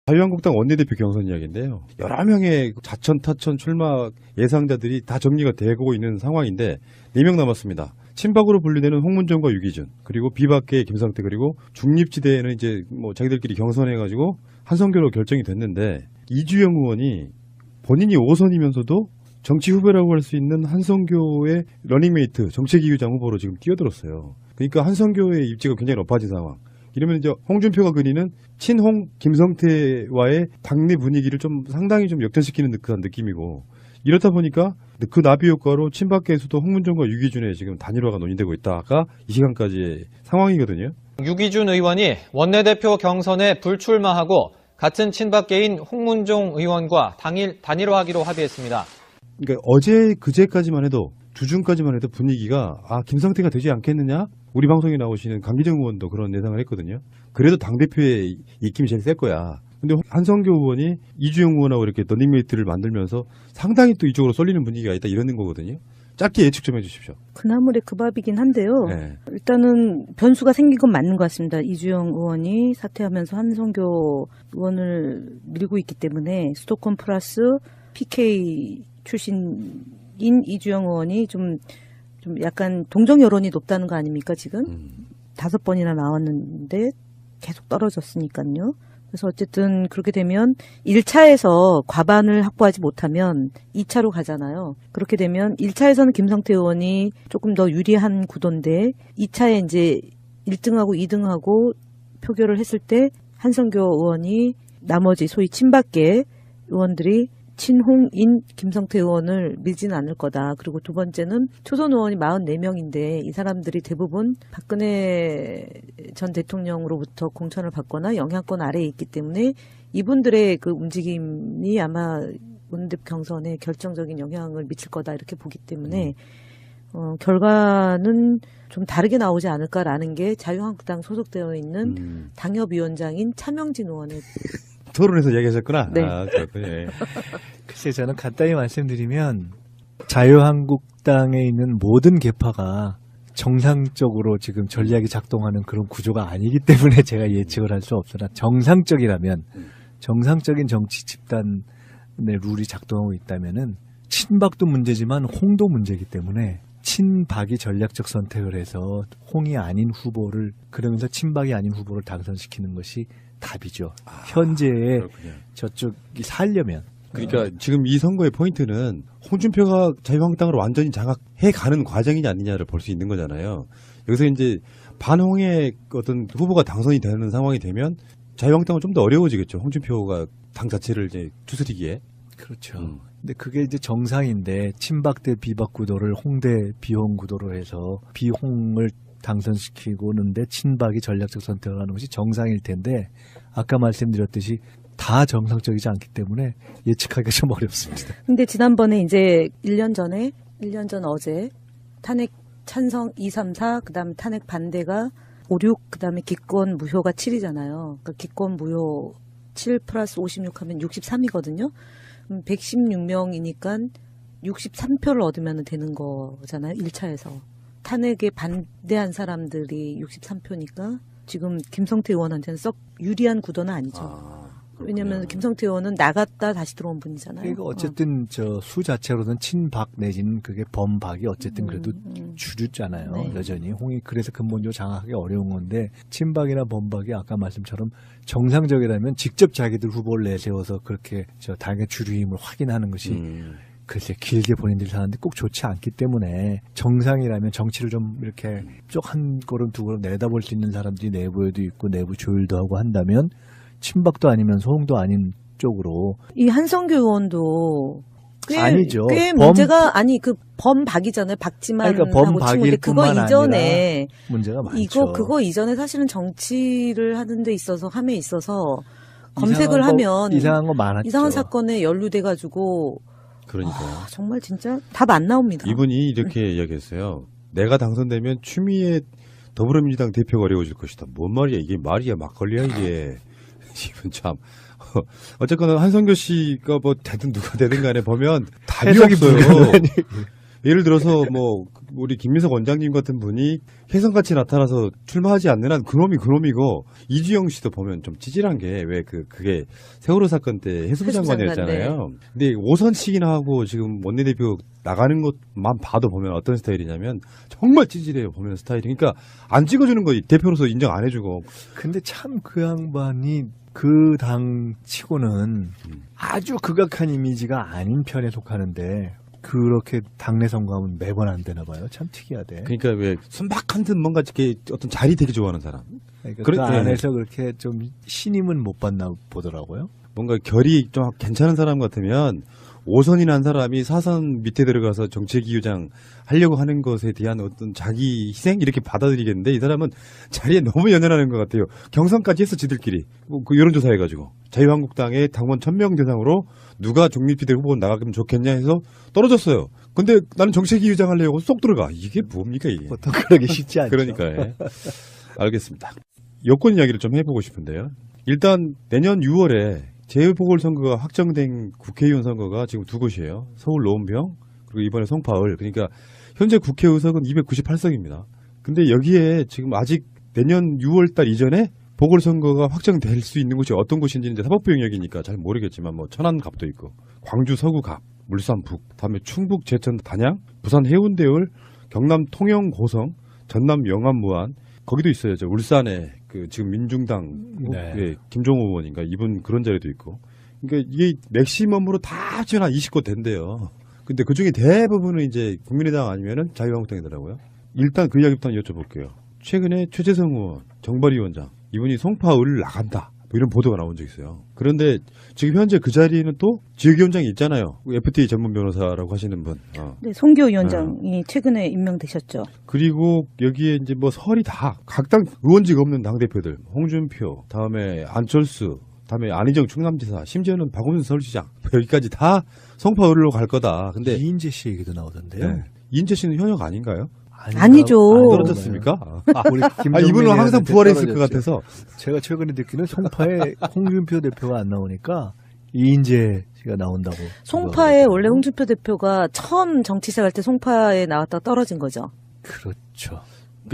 자유한국당 원내대표 경선 이야기인데요. 여러 명의 자천, 타천, 출마 예상자들이 다 정리가 되고 있는 상황인데 4명 남았습니다. 친박으로 분류되는 홍문종과 유기준, 그리고 비박계의 김성태, 그리고 중립지대에는 이제 뭐 자기들끼리 경선해가지고 한성교로 결정이 됐는데 이주영 의원이 본인이 5선이면서도 정치 후배라고 할 수 있는 한성교의 러닝메이트, 정책이유장 후보로 지금 뛰어들었어요. 그러니까 한성교의 입지가 굉장히 높아진 상황. 이러면 이제 홍준표가 그리는 친홍 김성태와의 당내 분위기를 좀 상당히 좀 역전시키는 듯한 느낌이고, 이렇다 보니까 그 나비 효과로 친박계에서도 홍문종과 유기준의 지금 단일화가 논의되고 있다가 이 시간까지의 상황이거든요. 유기준 의원이 원내대표 경선에 불출마하고 같은 친박계인 홍문종 의원과 당일 단일화하기로 합의했습니다. 그러니까 어제 그제까지만 해도, 주중까지만 해도 분위기가 김성태가 되지 않겠느냐? 우리 방송에 나오시는 강기정 의원도 그런 예상을 했거든요. 그래도 당대표의 입김이 제일 셀 거야. 근데 한성교 의원이 이주영 의원하고 이렇게 러닝메이트를 만들면서 상당히 또 이쪽으로 쏠리는 분위기가 있다, 이러는 거거든요. 짧게 예측 좀 해주십시오. 그나물의 그 밥이긴 한데요. 네. 일단은 변수가 생긴 건 맞는 것 같습니다. 이주영 의원이 사퇴하면서 한성교 의원을 밀고 있기 때문에 수도권 플러스 PK 출신인 이주영 의원이 좀 약간 동정 여론이 높다는 거 아닙니까, 지금? 5번이나 나왔는데 계속 떨어졌으니까요. 그래서 어쨌든 그렇게 되면 1차에서 과반을 확보하지 못하면 2차로 가잖아요. 그렇게 되면 1차에서는 김성태 의원이 조금 더 유리한 구도인데 2차에 이제 1등하고 2등하고 표결을 했을 때 한성교 의원이 나머지 소위 친박계 의원들이 친홍인 김성태 의원을 밀지는 않을 거다. 그리고 두 번째는 초선 의원이 44명인데 이 사람들이 대부분 박근혜 전 대통령으로부터 공천을 받거나 영향권 아래에 있기 때문에 이분들의 그 움직임이 아마 원내대표 경선에 결정적인 영향을 미칠 거다, 이렇게 보기 때문에 결과는 좀 다르게 나오지 않을까라는 게 자유한국당 소속되어 있는 당협위원장인 차명진 의원의 토론에서 얘기하셨구나. 네. 그렇군요. 예. 글쎄, 저는 간단히 말씀드리면 자유한국당에 있는 모든 계파가 정상적으로 지금 전략이 작동하는 그런 구조가 아니기 때문에 제가 예측을 할 수 없으나, 정상적이라면, 정상적인 정치 집단의 룰이 작동하고 있다면은 친박도 문제지만 홍도 문제이기 때문에 친박이 전략적 선택을 해서 홍이 아닌 후보를, 그러면서 친박이 아닌 후보를 당선시키는 것이 답이죠. 현재의 그렇군요. 저쪽이 살려면. 그러니까 지금 이 선거의 포인트는 홍준표가 자유한국당으로 완전히 장악해가는 과정이냐 아니냐를 볼 수 있는 거잖아요. 여기서 이제 반홍의 어떤 후보가 당선이 되는 상황이 되면 자유한국당은 좀 더 어려워지겠죠. 홍준표가 당 자체를 이제 추스리기에. 그렇죠. 근데 그게 이제 정상인데 친박 대 비박 구도를 홍 대 비홍 구도로 해서 비홍을 당선시키고는데 친박이 전략적 선택을 하는 것이 정상일 텐데, 아까 말씀드렸듯이 다 정상적이지 않기 때문에 예측하기가 좀 어렵습니다. 근데 지난번에 이제 1년 전 어제 탄핵 찬성 2, 3, 4, 그 다음에 탄핵 반대가 5, 6, 그 다음에 기권 무효가 7이잖아요. 그러니까 기권 무효 7 플러스 56 하면 63이거든요. 116명이니까 63표를 얻으면 되는 거잖아요. 1차에서. 탄핵에 반대한 사람들이 63표니까 지금 김성태 의원한테는 썩 유리한 구도는 아니죠. 왜냐하면 김성태 의원은 나갔다 다시 들어온 분이잖아요. 그러니까 어쨌든 저 수 자체로는 친박 내지는 그게 범박이 어쨌든 그래도 주류잖아요. 네. 여전히 홍이 그래서 근본적으로 장악하기 어려운 건데, 친박이나 범박이 아까 말씀처럼 정상적이라면 직접 자기들 후보를 내세워서 그렇게 저 당의 주류임을 확인하는 것이 글쎄 길게 본인들이 사는데 꼭 좋지 않기 때문에, 정상이라면 정치를 좀 이렇게 쭉 한 걸음 두 걸음 내다볼 수 있는 사람들이 내부에도 있고 내부 조율도 하고 한다면 친박도 아니면서 홍도 아닌 쪽으로. 이 한성규 의원도 아니죠. 꽤 문제가 그 범박이잖아요. 박지만 그러니까 하고 친구인데 그거 이전에 문제가 많죠. 그거 이전에 사실은 정치를 하는 데 있어서 함에 있어서 검색을 하면 이상한 거 많았죠. 이상한 사건에 연루돼 가지고 그러니까요. 정말 진짜 답 안 나옵니다. 이분이 이렇게 이야기했어요. 내가 당선되면 추미애 더불어민주당 대표가 어려워질 것이다. 뭔 말이야? 이게 말이야? 막걸리야 이게. 이분 참. 어쨌거나 한성교 씨가 뭐 되든 누가 되든 간에 보면 답이 없어요. 예를 들어서 뭐 우리 김민석 원장님 같은 분이 혜성같이 나타나서 출마하지 않는 한 그놈이고 이주영 씨도 보면 좀 찌질한 게 왜 그게 세월호 사건 때 해수부 장관이었잖아요. 근데 5선씩이나 하고 지금 원내대표 나가는 것만 봐도 보면 어떤 스타일이냐면 정말 찌질해요. 보면 스타일이. 그러니까 안 찍어주는 거 대표로서 인정 안 해주고. 근데 참 그 양반이 그 당 치고는 아주 극악한 이미지가 아닌 편에 속하는데 그렇게 당내 선거하면 매번 안 되나 봐요. 참 특이하대. 그러니까 왜 순박한 듯 뭔가 이렇게 어떤 자리 되게 좋아하는 사람. 그러니까 그래- 그 안에서 그렇게 좀 신임은 못 받나 보더라고요. 뭔가 결이 좀 괜찮은 사람 같으면 5선이나 한 사람이 4선 밑에 들어가서 정책위의장 하려고 하는 것에 대한 어떤 자기 희생 이렇게 받아들이겠는데 이 사람은 자리에 너무 연연하는 것 같아요. 경선까지 했어 지들끼리. 그 여론조사해가지고 자유한국당의 당원 1000명 대상으로 누가 종립비대 후보 나가면 좋겠냐 해서 떨어졌어요. 근데 나는 정책위의장 하려고 쏙 들어가. 이게 뭡니까 이게. 보통 그러기 쉽지 않죠. 그러니까 예. 알겠습니다. 여권 이야기를 좀 해보고 싶은데요. 일단 내년 6월에 재보궐선거가 확정된 국회의원 선거가 지금 두 곳이에요. 서울 노원병 그리고 이번에 송파을. 그러니까 현재 국회의석은 298석입니다. 근데 여기에 지금 아직 내년 6월달 이전에 보궐선거가 확정될 수 있는 곳이 어떤 곳인지는 이제 사법부 영역이니까 잘 모르겠지만 뭐 천안갑도 있고 광주 서구갑, 물산 북, 다음에 충북 제천 단양, 부산 해운대을, 경남 통영 고성, 전남 영암 무안 거기도 있어요. 저 울산에 그 지금 민중당 네. 예, 김종호 의원인가 이분 그런 자리도 있고. 그러니까 이게 맥시멈으로 다 합치면 한 20곳 된대요. 근데 그 중에 대부분은 이제 국민의당 아니면은 자유한국당이더라고요. 일단 그 이야기부터 여쭤볼게요. 최근에 최재성 의원, 정발위원장 이분이 송파을 나간다. 뭐 이런 보도가 나온 적 있어요. 그런데 지금 현재 그 자리에는 또 지역위원장이 있잖아요. FTA 전문 변호사라고 하시는 분. 네, 송교 위원장이 최근에 임명되셨죠. 그리고 여기에 이제 뭐 설이 다 각 당 의원직 없는 당대표들. 홍준표, 다음에 안철수, 다음에 안희정 충남지사, 심지어는 박원순 서울시장. 여기까지 다 송파을로 갈 거다. 근데 이인재 씨 얘기도 나오던데요. 네. 이인재 씨는 현역 아닌가요? 아니죠. 떨어졌습니까? 우리 이분은 항상 부활했을 것 같아서. 제가 최근에 듣기는 송파에 홍준표 대표가 안 나오니까 이인재 씨가 나온다고. 송파에 원래 홍준표 대표가 처음 정치 시작할 때 송파에 나왔다 떨어진 거죠. 그렇죠.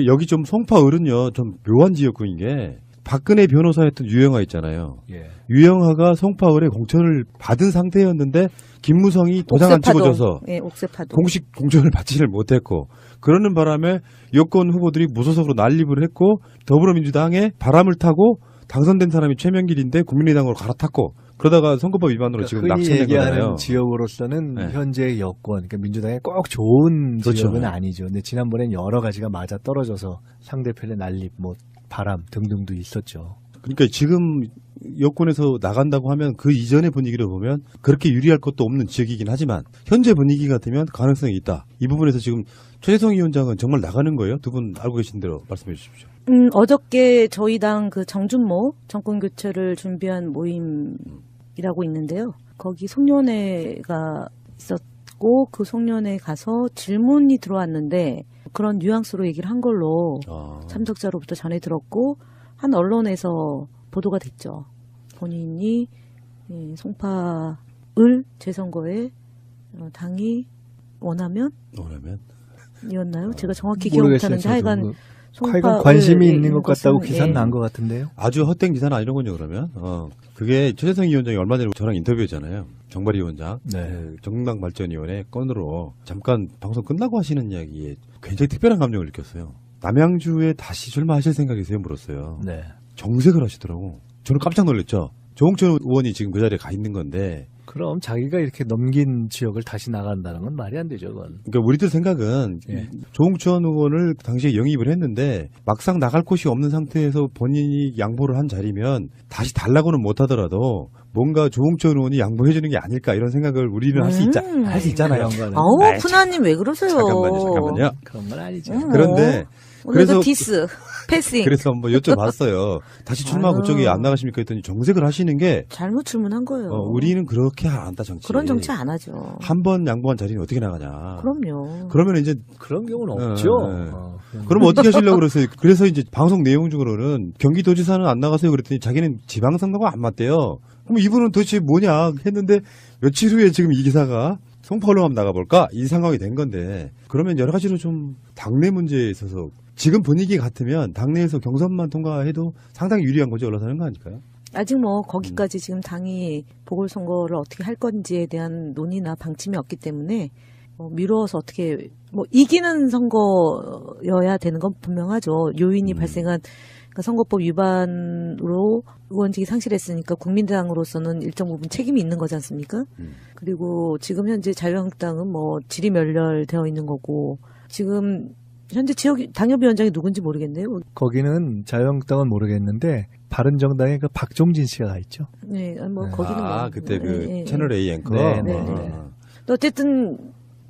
여기 좀 송파을은요, 좀 묘한 지역구인 게 박근혜 변호사였던 유영하 있잖아요. 예. 유영하가 송파을에 공천을 받은 상태였는데 김무성이 도장 안 옥새파동. 찍어줘서 예, 옥새파동. 공식 공천을 받지를 못했고 그러는 바람에 여권 후보들이 무소속으로 난립을 했고 더불어민주당에 바람을 타고 당선된 사람이 최명길인데 국민의당으로 갈아탔고 그러다가 선거법 위반으로 지금 흔히 낙천된 얘기하는 거잖아요. 지역으로서는 네. 현재 여권, 그러니까 민주당에 꼭 좋은 그렇죠. 지역은 네. 아니죠. 근데 지난번엔 여러 가지가 맞아 떨어져서 상대편의 난립, 뭐 바람 등등도 있었죠. 그러니까 지금 여권에서 나간다고 하면 그 이전의 분위기를 보면 그렇게 유리할 것도 없는 지역이긴 하지만 현재 분위기 같으면 가능성이 있다. 이 부분에서 지금 최재성 위원장은 정말 나가는 거예요? 두 분 알고 계신 대로 말씀해 주십시오. 어저께 저희 당 그 정준모 정권 교체를 준비한 모임이라고 있는데요. 거기 송년회가 있었고 그 송년회에 가서 질문이 들어왔는데 그런 뉘앙스로 얘기를 한 걸로 참석자로부터 전해 들었고 한 언론에서 보도가 됐죠. 본인이 송파을 재선거에 당이 원하면 이었나요? 제가 정확히 기억 못하는데 하여간 하여간 관심이 있는 것 것은, 같다고 기사 예. 난 것 같은데요. 아주 헛된 기사는 아니로군요, 그러면. 그게 최재성 위원장이 얼마 전에 저랑 인터뷰했잖아요. 정발위 원장. 네. 정당발전위원회 건으로 잠깐 방송 끝나고 하시는 이야기에 굉장히 특별한 감정을 느꼈어요. 남양주에 다시 출마하실 생각이세요? 물었어요. 네. 정색을 하시더라고. 저는 깜짝 놀랐죠. 조홍천 의원이 지금 그 자리에 가 있는 건데. 그럼 자기가 이렇게 넘긴 지역을 다시 나간다는 건 말이 안 되죠, 그건. 그러니까 우리들 생각은 예. 조홍천 의원을 당시에 영입을 했는데 막상 나갈 곳이 없는 상태에서 본인이 양보를 한 자리면 다시 달라고는 못하더라도 뭔가 조홍천 의원이 양보해주는 게 아닐까 이런 생각을 우리는 할 수 있잖아요. 그런 거는. 아우 아이, 푸나님 왜 그러세요? 잠깐만요. 그런 건 아니죠. 그런데 오늘도 그래서- 디스 패싱 그래서 한번 여쭤봤어요. 다시 출마 아유. 그쪽에 안 나가십니까 했더니 정색을 하시는 게 잘못 질문한 거예요. 우리는 그렇게 안 한다 정치. 그런 정치 안 하죠. 한 번 양보한 자리는 어떻게 나가냐. 그럼요. 그러면 이제 그런 경우는 없죠. 네. 그럼 어떻게 하시려고 그랬어요? 그래서 이제 방송 내용 중으로는 경기도지사는 안 나가세요 그랬더니 자기는 지방선거가 안 맞대요. 그럼 이분은 도대체 뭐냐 했는데 며칠 후에 지금 이 기사가 송파로 한번 나가볼까? 이 상황이 된 건데 그러면 여러 가지로 좀 당내 문제에 있어서 지금 분위기 같으면 당내에서 경선만 통과해도 상당히 유리한 거죠. 올라서는 거 아닐까요? 아직 뭐 거기까지 지금 당이 보궐선거를 어떻게 할 건지에 대한 논의나 방침이 없기 때문에 미루어서 어떻게 뭐 이기는 선거여야 되는 건 분명하죠. 요인이 발생한 그러니까 선거법 위반으로 의원직이 상실했으니까 국민당으로서는 일정 부분 책임이 있는 거지 않습니까? 그리고 지금 현재 자유한국당은 뭐 질이 멸렬되어 있는 거고 지금 현재 지역 당협위원장이 누군지 모르겠네요. 거기는 자유한국당은 모르겠는데 바른정당에 그 박종진 씨가 가 있죠. 네, 뭐 네. 거기는 뭐 그때 그 네, 네, 채널 A 앵커. 네, 네, 네. 어쨌든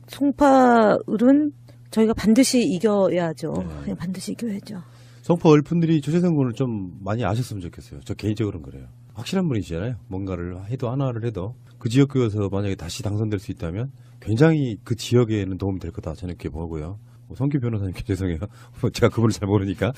송파을은 저희가 반드시 이겨야죠. 그냥 반드시 이겨야죠. 송파 얼분들이 조재선 군을 좀 많이 아셨으면 좋겠어요. 저 개인적으로는 그래요. 확실한 분이시잖아요. 뭔가를 해도 하나를 해도 그 지역구에서 만약에 다시 당선될 수 있다면 굉장히 그 지역에는 도움이 될 거다 저는 이렇게 보고요. 성규 변호사님께 죄송해요. 제가 그분을 잘 모르니까.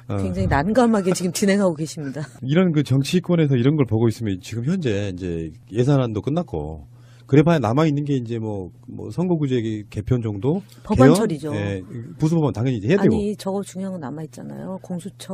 굉장히 난감하게 지금 진행하고 계십니다. 이런 그 정치권에서 이런 걸 보고 있으면 지금 현재 이제 예산안도 끝났고 그래봐야 남아 있는 게 이제 뭐 선거구제 개편 정도 법안 개헌? 처리죠. 예, 부수법안 당연히 이제 해야 되고. 아니 저거 중요한 건 남아 있잖아요. 공수처,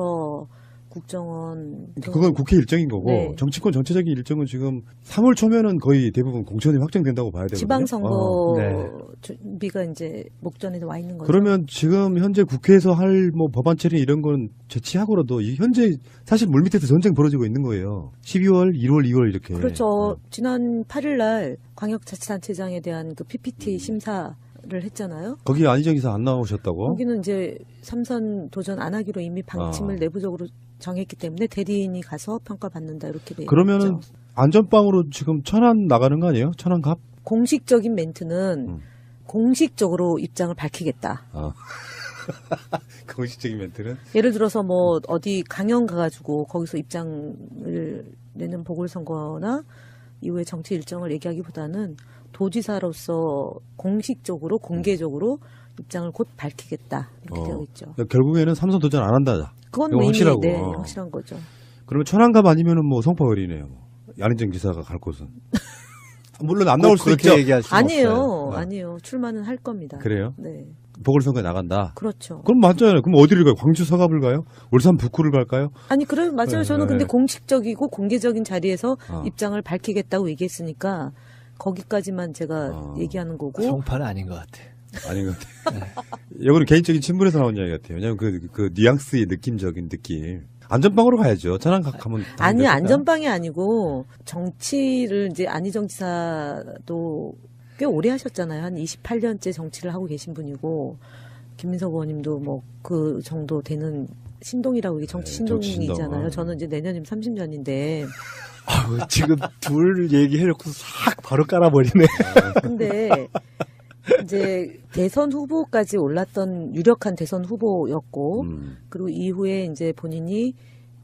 국정원. 그건 국회 일정인 거고 네. 정치권 전체적인 일정은 지금 3월 초면은 거의 대부분 공천이 확정된다고 봐야 되거든요. 지방선거 네. 준비가 이제 목전에 와 있는 거죠. 그러면 지금 현재 국회에서 할 뭐 법안 처리 이런 건 제치하고라도 이 현재 사실 물밑에서 전쟁 벌어지고 있는 거예요. 12월, 1월, 2월 이렇게. 그렇죠. 지난 8일 날 광역자치단체장에 대한 그 PPT 심사를 했잖아요. 거기 안희정 기사 안 나오셨다고? 거기는 이제 3선 도전 안 하기로 이미 방침을 내부적으로 정했기 때문에 대리인이 가서 평가받는다 이렇게 돼 있죠. 그러면은 안전빵으로 지금 천안 나가는 거 아니에요? 천안갑? 공식적인 멘트는 공식적으로 입장을 밝히겠다. 공식적인 멘트는? 예를 들어서 뭐 어디 강연 가가지고 거기서 입장을 내는 보궐선거나 이후에 정치 일정을 얘기하기보다는 도지사로서 공식적으로 공개적으로 입장을 곧 밝히겠다 이렇게 되어 있죠. 결국에는 3선 도전 안 한다. 그건 이거 뭐 확실하고. 이미 확실한 거죠. 그러면 천안갑 아니면은 뭐 송파을이네요. 안희정 기사가 갈 곳은. 물론 안 나올 수도 그렇게 있죠. 얘기할 수는 아니에요. 없어요. 아니에요. 출마는 할 겁니다. 그래요? 네. 보궐선거에 나간다. 그렇죠. 그럼 맞잖아요. 그럼 어디를 가요? 광주 서갑을 가요? 울산 북구를 갈까요? 아니, 그래, 맞아요. 네, 저는 네. 근데 공식적이고 공개적인 자리에서 아. 입장을 밝히겠다고 얘기했으니까 거기까지만 제가 얘기하는 거고. 송파는 아닌 것 같아. 아닌 것 같아요. 이거는 개인적인 친분에서 나온 이야기 같아요. 왜냐하면 그 뉘앙스의 느낌적인 느낌. 안전빵으로 가야죠. 천안각 가면. 아니, 안전빵이 아니고 정치를 이제 안희정 지사도 꽤 오래 하셨잖아요. 한 28년째 정치를 하고 계신 분이고 김민석 의원님도 뭐 그 정도 되는 신동이라고 이게 정치 네, 정치 신동이잖아요. 신동. 저는 이제 내년이면 30년인데. 지금 둘 얘기해놓고 싹 바로 깔아버리네. 근데 이제 대선 후보까지 올랐던 유력한 대선 후보였고 그리고 이후에 이제 본인이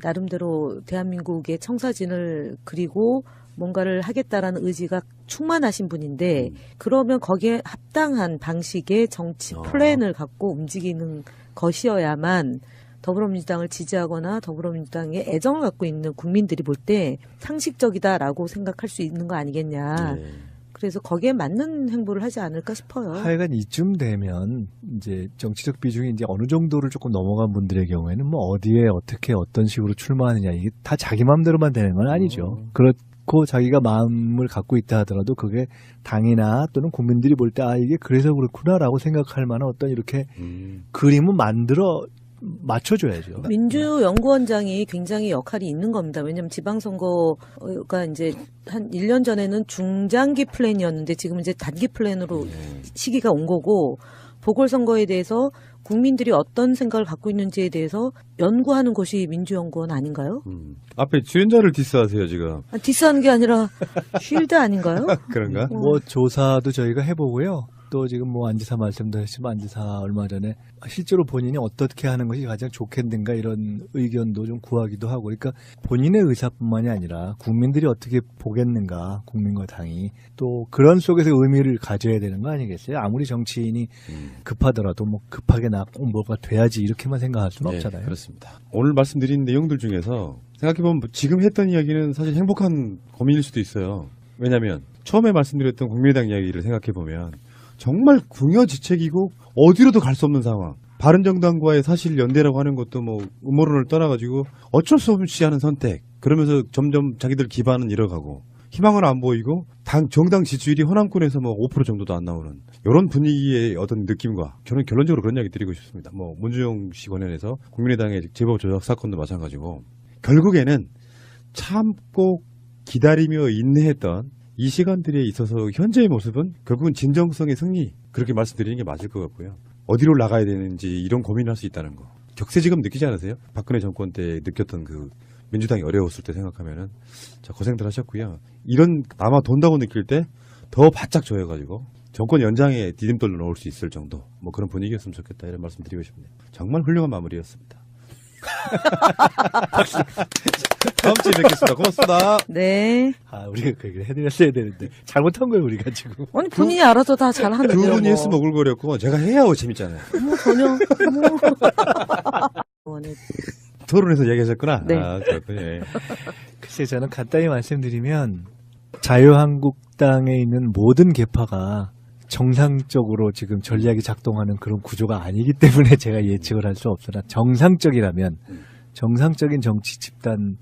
나름대로 대한민국의 청사진을 그리고 뭔가를 하겠다라는 의지가 충만하신 분인데 그러면 거기에 합당한 방식의 정치 플랜을 갖고 움직이는 것이어야만 더불어민주당을 지지하거나 더불어민주당에 애정을 갖고 있는 국민들이 볼 때 상식적이다라고 생각할 수 있는 거 아니겠냐. 네. 그래서 거기에 맞는 행보를 하지 않을까 싶어요. 하여간 이쯤 되면 이제 정치적 비중이 이제 어느 정도를 조금 넘어간 분들의 경우에는 뭐 어디에 어떻게 어떤 식으로 출마하느냐 이게 다 자기 마음대로만 되는 건 아니죠. 그렇고 자기가 마음을 갖고 있다 하더라도 그게 당이나 또는 국민들이 볼 때 아 이게 그래서 그렇구나라고 생각할 만한 어떤 이렇게 그림을 만들어 맞춰줘야죠. 민주연구원장이 굉장히 역할이 있는 겁니다. 왜냐하면 지방선거가 이제 한 1년 전에는 중장기 플랜이었는데 지금 이제 단기 플랜으로 시기가 온 거고 보궐선거에 대해서 국민들이 어떤 생각을 갖고 있는지에 대해서 연구하는 곳이 민주연구원 아닌가요? 앞에 주연자를 디스하세요 지금. 디스하는 게 아니라 쉴드 아닌가요? 그런가? 뭐 조사도 저희가 해보고요. 또 지금 뭐 안지사 말씀도 했지만 안지사 얼마 전에 실제로 본인이 어떻게 하는 것이 가장 좋겠는가 이런 의견도 좀 구하기도 하고 그러니까 본인의 의사뿐만이 아니라 국민들이 어떻게 보겠는가 국민과 당이 또 그런 속에서 의미를 가져야 되는 거 아니겠어요? 아무리 정치인이 급하더라도 뭐 급하게 나 꼭 뭐가 돼야지 이렇게만 생각할 수는 네, 없잖아요. 그렇습니다. 오늘 말씀드린 내용들 중에서 생각해보면 지금 했던 이야기는 사실 행복한 고민일 수도 있어요. 왜냐하면 처음에 말씀드렸던 국민의당 이야기를 생각해보면 정말 궁여지책이고 어디로도 갈 수 없는 상황. 바른정당과의 사실 연대라고 하는 것도 뭐 음모론을 떠나가지고 어쩔 수 없이 하는 선택. 그러면서 점점 자기들 기반은 잃어가고 희망은 안 보이고 정당 지지율이 호남권에서 뭐 5% 정도도 안 나오는 이런 분위기의 어떤 느낌과 저는 결론적으로 그런 이야기 드리고 싶습니다. 뭐 문주영 씨 관련해서 국민의당의 제보 조작 사건도 마찬가지고 결국에는 참고 기다리며 인내했던 이 시간들에 있어서 현재의 모습은 결국은 진정성의 승리 그렇게 말씀드리는 게 맞을 것 같고요. 어디로 나가야 되는지 이런 고민을 할 수 있다는 거. 격세지감 느끼지 않으세요? 박근혜 정권 때 느꼈던 그 민주당이 어려웠을 때 생각하면은 자 고생들 하셨고요. 이런 아마 돈다고 느낄 때 더 바짝 조여가지고 정권 연장에 디딤돌로 넣을 수 있을 정도 뭐 그런 분위기였으면 좋겠다 이런 말씀 드리고 싶네요. 정말 훌륭한 마무리였습니다. 다음 주에 뵙겠습니다. 고맙습니다. 네. 우리가 그 얘기를 해드렸어야 되는데 잘못한 거예요 우리가 지금. 아니 본인이 알아서 다 잘하는데요. 두 분이 뭐. 했으면 오글거렸고 제가 해야 재밌잖아요. 뭐 전혀. 뭐. 토론에서 얘기하셨구나. 네. 아, 그렇군요. 예. 글쎄 저는 간단히 말씀드리면 자유한국당에 있는 모든 계파가 정상적으로 지금 전략이 작동하는 그런 구조가 아니기 때문에 제가 예측을 할 수 없으나 정상적이라면 정상적인 정치 집단의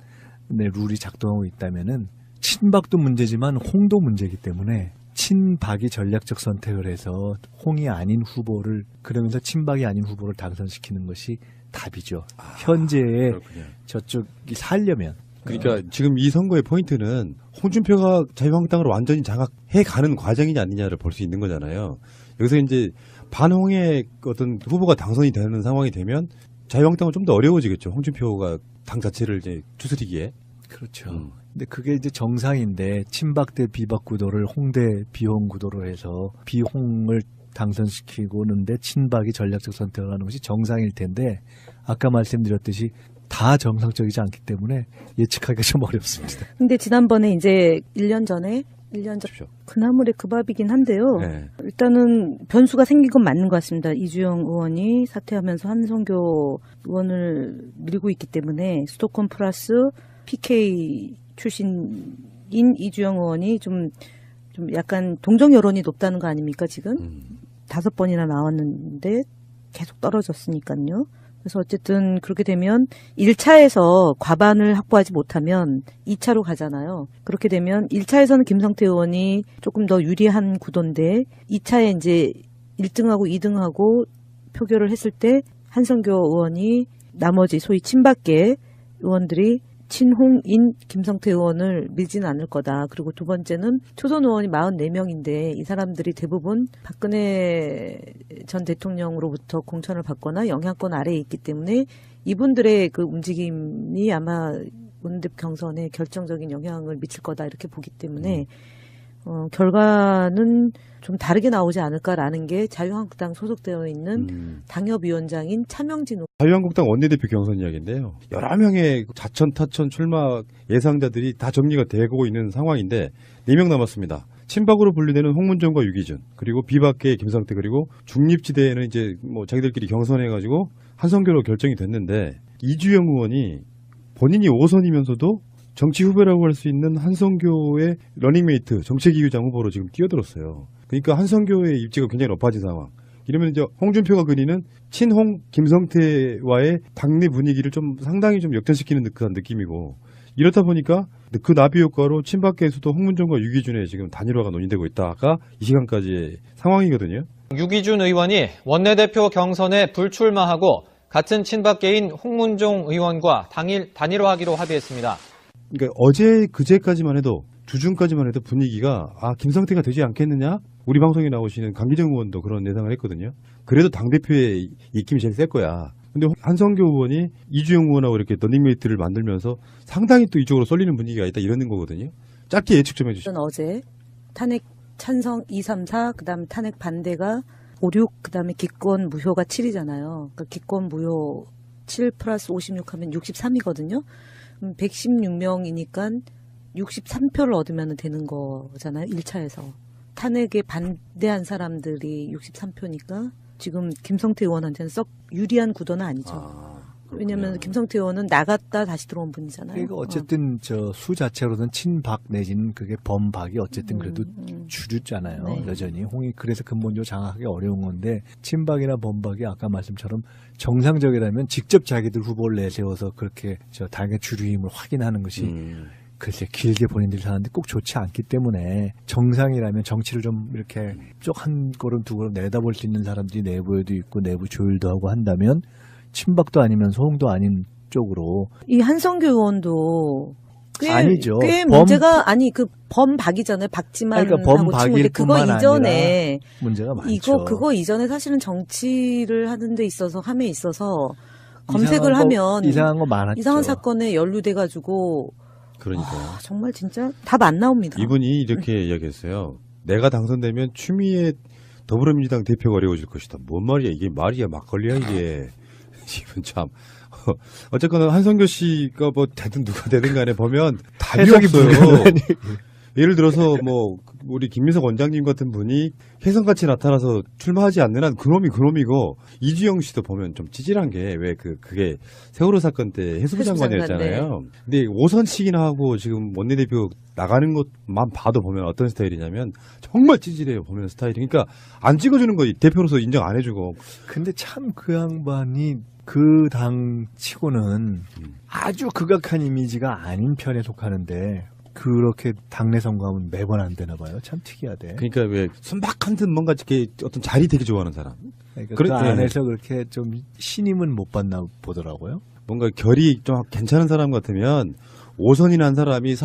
룰이 작동하고 있다면은 친박도 문제지만 홍도 문제이기 때문에 친박이 전략적 선택을 해서 홍이 아닌 후보를 그러면서 친박이 아닌 후보를 당선시키는 것이 답이죠. 현재의 그렇군요. 저쪽이 살려면 그러니까 지금 이 선거의 포인트는 홍준표가 자유한국당으로 완전히 장악해 가는 과정이냐 아니냐를 볼 수 있는 거잖아요. 여기서 이제 반홍의 어떤 후보가 당선이 되는 상황이 되면 자유한국당은 좀 더 어려워지겠죠. 홍준표가 당 자체를 이제 추스리기에. 그렇죠. 근데 그게 이제 정상인데 친박 대 비박 구도를 홍 대 비홍 구도로 해서 비홍을 당선시키고는데 친박이 전략적 선택을 하는 것이 정상일 텐데 아까 말씀드렸듯이 다 정상적이지 않기 때문에 예측하기가 좀 어렵습니다. 근데 지난번에 이제 1년 전에 주십시오. 그나물의 그 밥이긴 한데요. 네. 일단은 변수가 생긴 건 맞는 것 같습니다. 이주영 의원이 사퇴하면서 한성교 의원을 밀고 있기 때문에 수도권 플러스 PK 출신인 이주영 의원이 좀 약간 동정 여론이 높다는 거 아닙니까 지금? 5번이나 나왔는데 계속 떨어졌으니까요. 그래서 어쨌든 그렇게 되면 1차에서 과반을 확보하지 못하면 2차로 가잖아요. 그렇게 되면 1차에서는 김성태 의원이 조금 더 유리한 구도인데 2차에 이제 1등하고 2등하고 표결을 했을 때 한성교 의원이 나머지 소위 친박계 의원들이 친홍인 김성태 의원을 밀지는 않을 거다. 그리고 두 번째는 초선 의원이 44명인데 이 사람들이 대부분 박근혜 전 대통령으로부터 공천을 받거나 영향권 아래에 있기 때문에 이분들의 그 움직임이 아마 원내대표 경선에 결정적인 영향을 미칠 거다 이렇게 보기 때문에 결과는 좀 다르게 나오지 않을까라는 게 자유한국당 소속되어 있는 당협위원장인 차명진 의원. 자유한국당 원내대표 경선 이야기인데요. 여러 명의 자천, 타천, 출마 예상자들이 다 정리가 되고 있는 상황인데 4명 남았습니다. 친박으로 분류되는 홍문정과 유기준, 그리고 비박계의 김상태, 그리고 중립지대에는 이제 뭐 자기들끼리 경선해가지고 한성교로 결정이 됐는데 이주영 의원이 본인이 5선이면서도 정치 후배라고 할 수 있는 한성교의 러닝메이트 정책위의장 후보로 지금 뛰어들었어요. 그러니까 한성교의 입지가 굉장히 높아진 상황. 이러면 이제 홍준표가 그리는 친홍 김성태와의 당내 분위기를 좀 상당히 좀 역전시키는 그런 느낌이고, 이렇다 보니까 그 나비 효과로 친박계에서도 홍문정과 유기준의 지금 단일화가 논의되고 있다가 이 시간까지의 상황이거든요. 유기준 의원이 원내대표 경선에 불출마하고 같은 친박계인 홍문종 의원과 단일화하기로 합의했습니다. 그러니까 어제 그제까지만 해도 주중까지만 해도 분위기가 김성태가 되지 않겠느냐? 우리 방송에 나오시는 강기정 의원도 그런 예상을 했거든요. 그래도 당대표의 입김이 제일 셀 거야. 근데 한성교 의원이 이주영 의원하고 이렇게 러닝메이트를 만들면서 상당히 또 이쪽으로 쏠리는 분위기가 있다 이러는 거거든요. 짧게 예측 좀 해주시죠. 어제 탄핵 찬성 2, 3, 4 그다음에 탄핵 반대가 5, 6 그다음에 기권 무효가 7이잖아요. 그러니까 기권 무효 7 플러스 56 하면 63이거든요. 116명이니까 63표를 얻으면 되는 거잖아요. 1차에서. 탄핵에 반대한 사람들이 63표니까 지금 김성태 의원한테는 썩 유리한 구도는 아니죠. 왜냐하면 김성태 의원은 나갔다 다시 들어온 분이잖아요. 그러니까 어쨌든 저 수 자체로는 친박 내지는 그게 범박이 어쨌든 그래도 주류잖아요. 네. 여전히 홍이 그래서 근본적으로 장악하기 어려운 건데 친박이나 범박이 아까 말씀처럼 정상적이라면 직접 자기들 후보를 내세워서 그렇게 저 당의 주류임을 확인하는 것이 글쎄 길게 본인들이 사는데 꼭 좋지 않기 때문에 정상이라면 정치를 좀 이렇게 쭉 한 걸음 두 걸음 내다볼 수 있는 사람들이 내부에도 있고 내부 조율도 하고 한다면 친박도 아니면 소홍도 아닌 쪽으로 이 한성규 의원도 꽤, 아니죠. 꽤 범- 문제가 아니 그 범박이잖아요. 박지만 그러니까 하고 범박일 친구인데 그거 뿐만 이전에 문제가 많죠. 그거 이전에 사실은 정치를 하는 데 있어서 함에 있어서 검색을 이상한 거- 하면 이상한 거 많았죠. 이상한 사건에 연루돼 가지고 그러니까요. 정말 진짜 답 안 나옵니다. 이분이 이렇게 이야기했어요. 내가 당선되면 추미애 더불어민주당 대표가 어려워질 것이다. 뭔 말이야? 이게 말이야 막걸리야 이게. 이분 참. 어쨌거나 한성교 씨가 뭐 되든 누가 되든 간에 보면 답이 해석이 없어요. 불가능한 예를 들어서 뭐 우리 김민석 원장님 같은 분이 혜성같이 나타나서 출마하지 않는 한 그놈이고 이주영 씨도 보면 좀 찌질한 게 왜 그게 세월호 사건 때 해수부 해수부 장관이었잖아요. 근데 5선씩이나 하고 지금 원내대표 나가는 것만 봐도 보면 어떤 스타일이냐면 정말 찌질해요. 보면 스타일이. 그러니까 안 찍어주는 거 대표로서 인정 안 해주고. 근데 참 그 양반이 그 당 치고는 아주 극악한 이미지가 아닌 편에 속하는데 그렇게 당내 선거하면 매번 안 되나 봐요. 참 특이하대. 그러니까 왜 순박한 듯 뭔가 이렇게 어떤 자리 되게 좋아하는 사람. 그러니까 그래- 그 예. 안에서 그렇게 좀 신임은 못 받나 보더라고요. 뭔가 결이 좀 괜찮은 사람 같으면 5선이나 한 사람이